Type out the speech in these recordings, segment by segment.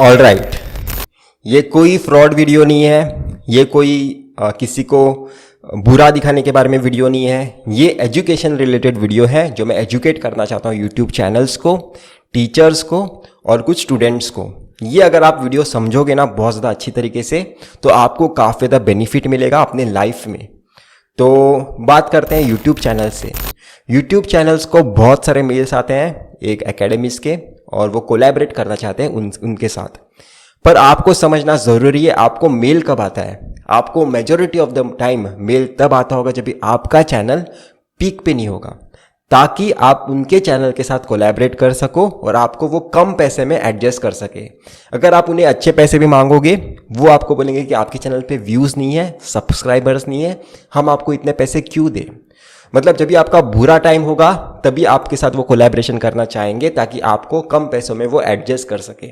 Alright, ये कोई fraud video नहीं है, ये कोई किसी को बुरा दिखाने के बारे में वीडियो नहीं है। ये एजुकेशन रिलेटेड वीडियो है जो मैं एजुकेट करना चाहता हूँ यूट्यूब चैनल्स को, टीचर्स को और कुछ स्टूडेंट्स को। ये अगर आप वीडियो समझोगे ना बहुत ज़्यादा अच्छी तरीके से तो आपको काफ़ी ज़्यादा बेनिफिट मिलेगा अपने लाइफ में। तो बात करते हैं यूट्यूब चैनल से। यूट्यूब चैनल्स को बहुत सारे मेल्स आते हैं एक एकेडमीज के और वो कोलैबोरेट करना चाहते हैं उनके साथ। पर आपको समझना ज़रूरी है आपको मेल कब आता है। आपको majority of the time mail तब आता होगा जब भी आपका चैनल पीक पे नहीं होगा, ताकि आप उनके चैनल के साथ कोलैबोरेट कर सको और आपको वो कम पैसे में एडजस्ट कर सके। अगर आप उन्हें अच्छे पैसे भी मांगोगे वो आपको बोलेंगे कि आपके चैनल पे व्यूज़ नहीं है, सब्सक्राइबर्स नहीं है, हम आपको इतने पैसे क्यों दें। मतलब जब भी आपका बुरा टाइम होगा तभी आपके साथ वो कोलैबोरेशन करना चाहेंगे ताकि आपको कम पैसों में वो एडजस्ट कर सके।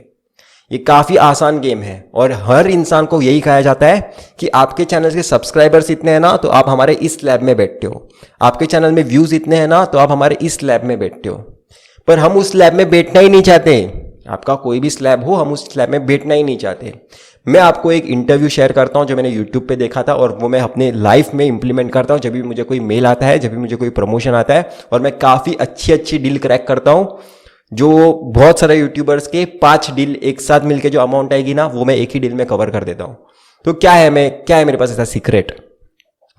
ये काफ़ी आसान गेम है और हर इंसान को यही कहा जाता है कि आपके चैनल के सब्सक्राइबर्स इतने हैं ना तो आप हमारे इस लैब में बैठते हो, आपके चैनल में व्यूज़ इतने हैं ना तो आप हमारे इस लैब में बैठते हो। पर हम उस लैब में बैठना ही नहीं चाहते। आपका कोई भी लैब हो, हम उस लैब में बैठना ही नहीं चाहते। मैं आपको एक इंटरव्यू शेयर करता हूं जो मैंने यूट्यूब पे देखा था और वो मैं अपने लाइफ में इंप्लीमेंट करता हूं। जब भी मुझे कोई मेल आता है, जब भी मुझे कोई प्रमोशन आता है और मैं काफ़ी अच्छी डील क्रैक करता हूं, जो बहुत सारे यूट्यूबर्स के 5 डील एक साथ मिलके जो अमाउंट आएगी ना वो मैं एक ही डील में कवर कर देता हूं। तो क्या है मेरे पास ऐसा सीक्रेट,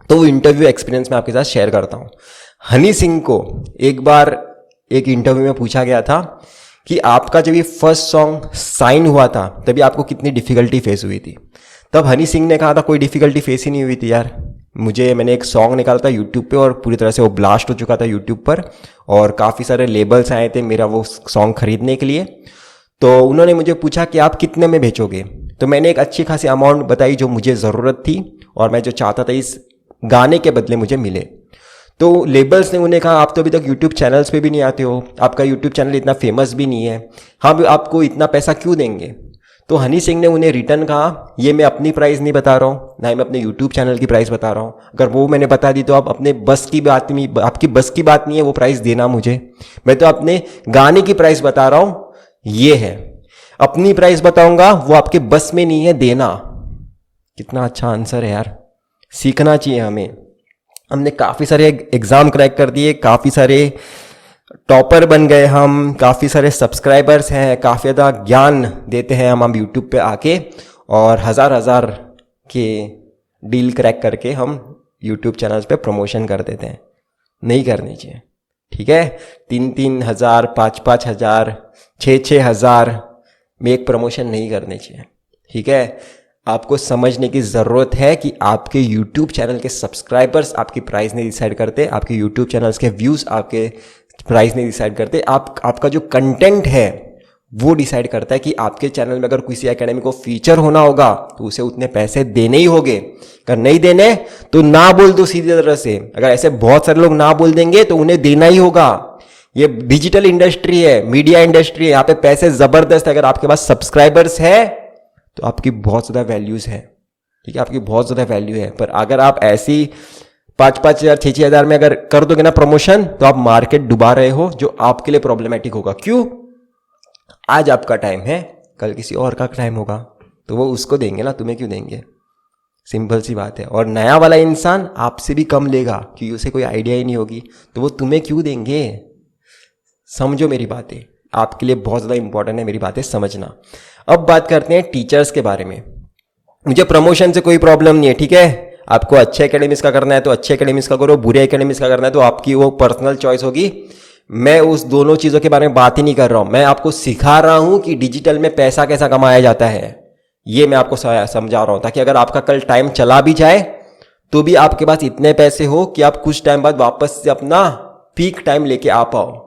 तो वो इंटरव्यू एक्सपीरियंस मैं आपके साथ शेयर करता हूं। हनी सिंह को एक बार एक इंटरव्यू में पूछा गया था कि आपका जब ये फर्स्ट सॉन्ग साइन हुआ था तभी आपको कितनी डिफिकल्टी फेस हुई थी। तब हनी सिंह ने कहा था कोई डिफिकल्टी फेस ही नहीं हुई थी यार, मैंने एक सॉन्ग निकाला था यूट्यूब पे और पूरी तरह से वो ब्लास्ट हो चुका था यूट्यूब पर और काफ़ी सारे लेबल्स आए थे मेरा वो सॉन्ग खरीदने के लिए। तो उन्होंने मुझे पूछा कि आप कितने में बेचोगे, तो मैंने एक अच्छी खासी अमाउंट बताई जो मुझे ज़रूरत थी और मैं जो चाहता था इस गाने के बदले मुझे मिले। तो लेबल्स ने उन्हें कहा आप तो अभी तक यूट्यूब चैनल्स पे भी नहीं आते हो, आपका यूट्यूब चैनल इतना फेमस भी नहीं है, हम आपको इतना पैसा क्यों देंगे। तो हनी सिंह ने उन्हें रिटर्न कहा ये मैं अपनी प्राइस नहीं बता रहा हूँ, ना ही मैं अपने यूट्यूब चैनल की प्राइस बता रहा हूँ। अगर वो मैंने बता दी तो आप अपने बस की बात नहीं, आपकी बस की बात नहीं है वो प्राइस देना मुझे। मैं तो अपने गाने की प्राइस बता रहा हूँ, ये है। अपनी प्राइस बताऊंगा वो आपके बस में नहीं है देना। कितना अच्छा आंसर है यार, सीखना चाहिए हमें। हमने काफ़ी सारे एग्ज़ाम क्रैक कर दिए, काफ़ी सारे टॉपर बन गए, हम काफ़ी सारे सब्सक्राइबर्स हैं, काफ़ी ज़्यादा ज्ञान देते हैं हम यूट्यूब पे आके और हज़ार के डील क्रैक करके हम यूट्यूब चैनल्स पे प्रमोशन कर देते हैं। नहीं करनी चाहिए, ठीक है। 3-3 हज़ार, 5-5 हज़ार, 6-6 हज़ार में एक प्रमोशन नहीं करनी चाहिए, ठीक है। आपको समझने की ज़रूरत है कि आपके YouTube चैनल के सब्सक्राइबर्स आपकी प्राइस नहीं डिसाइड करते, आपके YouTube चैनल्स के व्यूज़ आपके प्राइस नहीं डिसाइड करते। आपका जो कंटेंट है वो डिसाइड करता है कि आपके चैनल में अगर किसी एकेडमी को फीचर होना होगा तो उसे उतने पैसे देने ही होंगे। अगर नहीं देने तो ना बोल दो सीधी तरह से। अगर ऐसे बहुत सारे लोग ना बोल देंगे तो उन्हें देना ही होगा। ये डिजिटल इंडस्ट्री है, मीडिया इंडस्ट्री है, यहाँ पे पैसे ज़बरदस्त है। अगर आपके पास सब्सक्राइबर्स है तो आपकी बहुत ज़्यादा वैल्यूज़ है, ठीक है, आपकी बहुत ज़्यादा वैल्यू है। पर अगर आप ऐसी 5-5 हज़ार, 6-6 हज़ार में अगर कर दोगे ना प्रमोशन तो आप मार्केट डुबा रहे हो, जो आपके लिए प्रॉब्लमेटिक होगा। क्यों? आज आपका टाइम है, कल किसी और का टाइम होगा तो वो उसको देंगे ना, तुम्हें क्यों देंगे। सिंपल सी बात है। और नया वाला इंसान आपसे भी कम लेगा क्योंकि उसे कोई आइडिया ही नहीं होगी, तो वो तुम्हें क्यों देंगे। समझो मेरी बातें, आपके लिए बहुत ज़्यादा इंपॉर्टेंट है मेरी बातें समझना। अब बात करते हैं टीचर्स के बारे में। मुझे प्रमोशन से कोई प्रॉब्लम नहीं है, ठीक है। आपको अच्छे एकेडमीज का करना है तो अच्छे एकेडमीज का करो, बुरे एकेडमीज का करना है तो आपकी वो पर्सनल चॉइस होगी। मैं उस दोनों चीज़ों के बारे में बात ही नहीं कर रहा हूँ। मैं आपको सिखा रहा हूँ कि डिजिटल में पैसा कैसा कमाया जाता है, ये मैं आपको समझा रहा हूँ, ताकि अगर आपका कल टाइम चला भी जाए तो भी आपके पास इतने पैसे हो कि आप कुछ टाइम बाद वापस से अपना पीक टाइम लेके आ पाओ।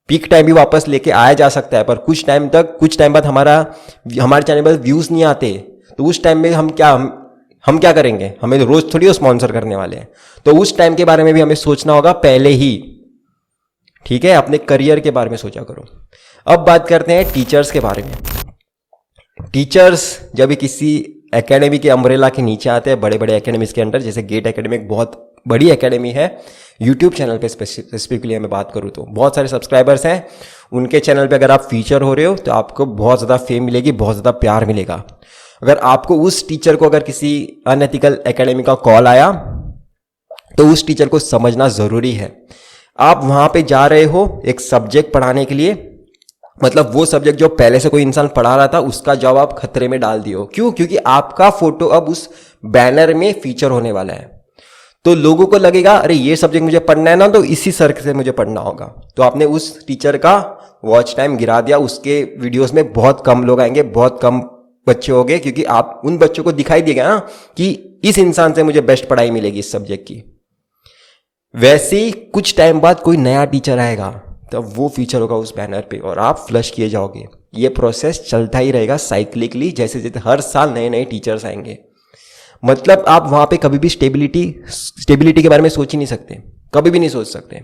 पीक टाइम भी वापस लेके आया जा सकता है, पर कुछ टाइम बाद हमारे चैनल पर व्यूज़ नहीं आते तो उस टाइम में हम क्या करेंगे। हमें तो रोज थोड़ी स्पॉन्सर करने वाले हैं, तो उस टाइम के बारे में भी हमें सोचना होगा पहले ही, ठीक है। अपने करियर के बारे में सोचा करो। अब बात करते हैं टीचर्स के बारे में। टीचर्स जब भी किसी एकेडमी के अम्ब्रेला के नीचे आते हैं, बड़े बड़े एकेडमीज के अंडर, जैसे गेट एकेडमी एक बहुत बड़ी एकेडमी है, यूट्यूब चैनल पे स्पेसिफिकली मैं बात करूँ तो बहुत सारे सब्सक्राइबर्स हैं, उनके चैनल पे अगर आप फीचर हो रहे हो तो आपको बहुत ज़्यादा फेम मिलेगी, बहुत ज़्यादा प्यार मिलेगा। अगर आपको उस टीचर को अगर किसी अनएथिकल एकेडमी का कॉल आया तो उस टीचर को समझना ज़रूरी है। आप वहाँ पे जा रहे हो एक सब्जेक्ट पढ़ाने के लिए, मतलब वो सब्जेक्ट जो पहले से कोई इंसान पढ़ा रहा था उसका जॉब आप खतरे में डाल दिए हो। क्यों? क्योंकि आपका फोटो अब उस बैनर में फीचर होने वाला है। तो लोगों को लगेगा अरे ये सब्जेक्ट मुझे पढ़ना है ना, तो इसी सर से मुझे पढ़ना होगा। तो आपने उस टीचर का वॉच टाइम गिरा दिया, उसके वीडियोस में बहुत कम लोग आएंगे, बहुत कम बच्चे हो गए, क्योंकि आप उन बच्चों को दिखाई देगा ना कि इस इंसान से मुझे बेस्ट पढ़ाई मिलेगी इस सब्जेक्ट की। वैसे ही कुछ टाइम बाद कोई नया टीचर आएगा, तब वो फीचर होगा उस बैनर पे और आप फ्लश किए जाओगे। ये प्रोसेस चलता ही रहेगा साइक्लिकली, जैसे जैसे हर साल नए नए टीचर्स आएंगे। मतलब आप वहाँ पे कभी भी स्टेबिलिटी के बारे में सोच ही नहीं सकते, कभी भी नहीं सोच सकते।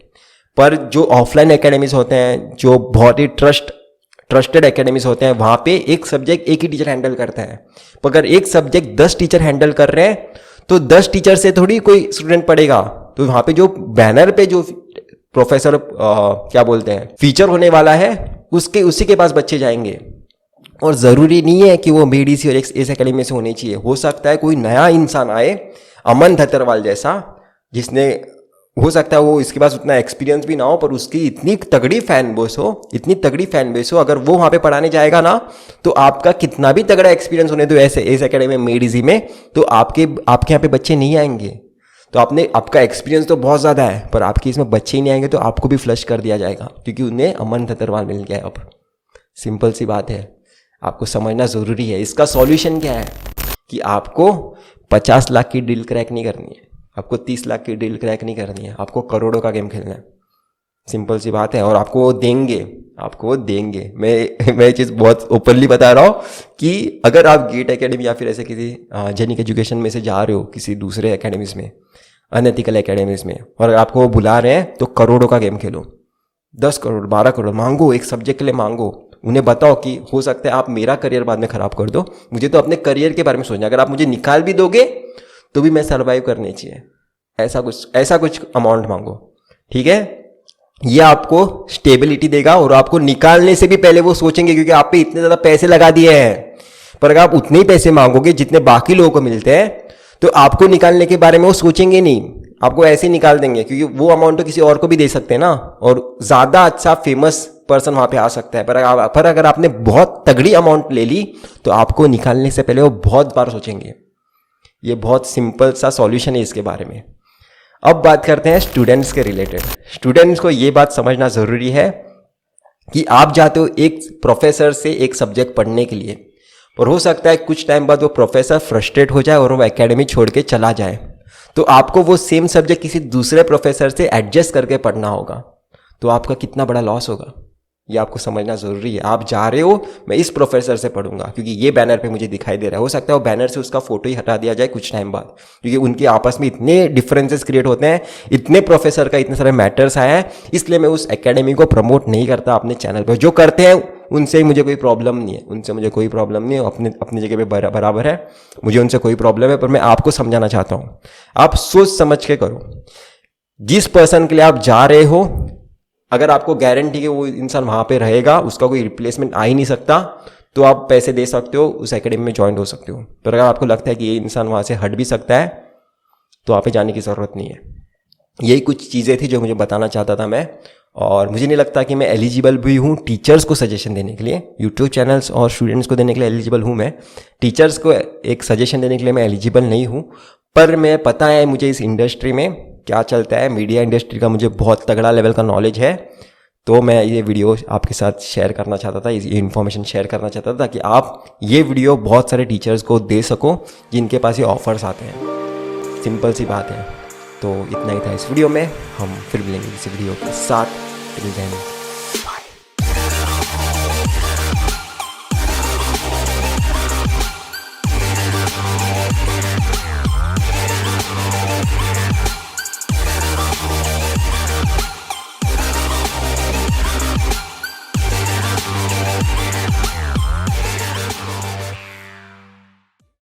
पर जो ऑफलाइन एकेडमीज होते हैं, जो बहुत ही ट्रस्टेड एकेडमीज होते हैं, वहाँ पे एक सब्जेक्ट एक ही टीचर हैंडल करता है। पर अगर एक सब्जेक्ट 10 टीचर हैंडल कर रहे हैं तो 10 टीचर से थोड़ी कोई स्टूडेंट पढ़ेगा। तो वहाँ पे जो बैनर पे जो प्रोफेसर क्या बोलते हैं फीचर होने वाला है, उसी के पास बच्चे जाएंगे। और ज़रूरी नहीं है कि वो BDC और इस एकेडमी से होनी चाहिए। हो सकता है कोई नया इंसान आए, अमन धतरवाल जैसा, जिसने हो सकता है वो इसके पास उतना एक्सपीरियंस भी ना हो, पर उसकी इतनी तगड़ी फैन बेस हो, अगर वो वहाँ पे पढ़ाने जाएगा ना, तो आपका कितना भी तगड़ा एक्सपीरियंस होने दो ऐसे इस एकेडमी में BDC में, तो आपके यहाँ पे बच्चे नहीं आएंगे। तो आपका एक्सपीरियंस तो बहुत ज़्यादा है, पर आपके इसमें बच्चे ही नहीं आएंगे, तो आपको भी फ्लश कर दिया जाएगा, क्योंकि उन्हें अमन धतरवाल मिल गया है। अब सिंपल सी बात है, आपको समझना ज़रूरी है। इसका सॉल्यूशन क्या है कि आपको 50 लाख की डील क्रैक नहीं करनी है, आपको 30 लाख की डील क्रैक नहीं करनी है, आपको करोड़ों का गेम खेलना है। सिंपल सी बात है, और आपको वो देंगे। मैं चीज़ बहुत ओपनली बता रहा हूँ कि अगर आप गेट एकेडमी या फिर ऐसे किसी जेनिक एजुकेशन में से जा रहे हो किसी दूसरे एकेडमीज में, अनएथिकल एकेडमीज में, और अगर आपको वो बुला रहे हैं तो करोड़ों का गेम खेलो। 10 करोड़ 12 करोड़ मांगो, एक सब्जेक्ट के लिए मांगो। उन्हें बताओ कि हो सकता है आप मेरा करियर बाद में खराब कर दो, मुझे तो अपने करियर के बारे में सोचना। अगर आप मुझे निकाल भी दोगे तो भी मैं सर्वाइव करनी चाहिए, ऐसा कुछ अमाउंट मांगो, ठीक है। ये आपको स्टेबिलिटी देगा, और आपको निकालने से भी पहले वो सोचेंगे, क्योंकि आप पे इतने ज़्यादा पैसे लगा दिए हैं। पर अगर आप उतने ही पैसे मांगोगे जितने बाकी लोगों को मिलते हैं, तो आपको निकालने के बारे में वो सोचेंगे नहीं, आपको ऐसे ही निकाल देंगे, क्योंकि वो अमाउंट तो किसी और को भी दे सकते हैं ना, और ज़्यादा अच्छा फेमस पर्सन वहाँ पे आ सकता है। पर अगर आपने बहुत तगड़ी अमाउंट ले ली तो आपको निकालने से पहले वो बहुत बार सोचेंगे। ये बहुत सिंपल सा सॉल्यूशन है इसके बारे में। अब बात करते हैं स्टूडेंट्स के रिलेटेड। स्टूडेंट्स को ये बात समझना ज़रूरी है कि आप जाते हो एक प्रोफेसर से एक सब्जेक्ट पढ़ने के लिए, और हो सकता है कुछ टाइम बाद वो प्रोफेसर फ्रस्ट्रेट हो जाए और वो एकेडमी छोड़ के चला जाए, तो आपको वो सेम सब्जेक्ट किसी दूसरे प्रोफेसर से एडजस्ट करके पढ़ना होगा। तो आपका कितना बड़ा लॉस होगा, ये आपको समझना ज़रूरी है। आप जा रहे हो मैं इस प्रोफेसर से पढ़ूंगा क्योंकि ये बैनर पे मुझे दिखाई दे रहा है, हो सकता है वो बैनर से उसका फोटो ही हटा दिया जाए कुछ टाइम बाद, क्योंकि उनके आपस में इतने डिफरेंसेस क्रिएट होते हैं, इतने प्रोफेसर का इतने सारे मैटर्स आए हैं। इसलिए मैं उस एकेडमी को प्रमोट नहीं करता अपने चैनल पर। जो करते हैं उनसे मुझे कोई प्रॉब्लम नहीं है, अपनी जगह पे बराबर है, मुझे उनसे कोई प्रॉब्लम है। पर मैं आपको समझाना चाहता हूँ, आप सोच समझ के करो। जिस पर्सन के लिए आप जा रहे हो, अगर आपको गारंटी है वो इंसान वहाँ पे रहेगा, उसका कोई रिप्लेसमेंट आ ही नहीं सकता, तो आप पैसे दे सकते हो, उस एकेडमी में ज्वाइन हो सकते हो। पर अगर आपको लगता है कि ये इंसान वहाँ से हट भी सकता है, तो वहाँ पे जाने की ज़रूरत नहीं है। यही कुछ चीज़ें थी जो मुझे बताना चाहता था मैं, और मुझे नहीं लगता कि मैं एलिजिबल भी हूँ टीचर्स को सजेशन देने के लिए। यूट्यूब चैनल्स और स्टूडेंट्स को देने के लिए एलिजिबल हूँ मैं, टीचर्स को एक सजेशन देने के लिए मैं एलिजिबल नहीं हूँ। पर मैं पता है मुझे इस इंडस्ट्री में क्या चलता है, मीडिया इंडस्ट्री का मुझे बहुत तगड़ा लेवल का नॉलेज है। तो मैं ये वीडियो आपके साथ शेयर करना चाहता था, ये इन्फॉर्मेशन शेयर करना चाहता था ताकि आप ये वीडियो बहुत सारे टीचर्स को दे सको जिनके पास ये ऑफर्स आते हैं। सिंपल सी बात है। तो इतना ही था इस वीडियो में, हम फिर मिलेंगे किसी वीडियो के साथ। Till then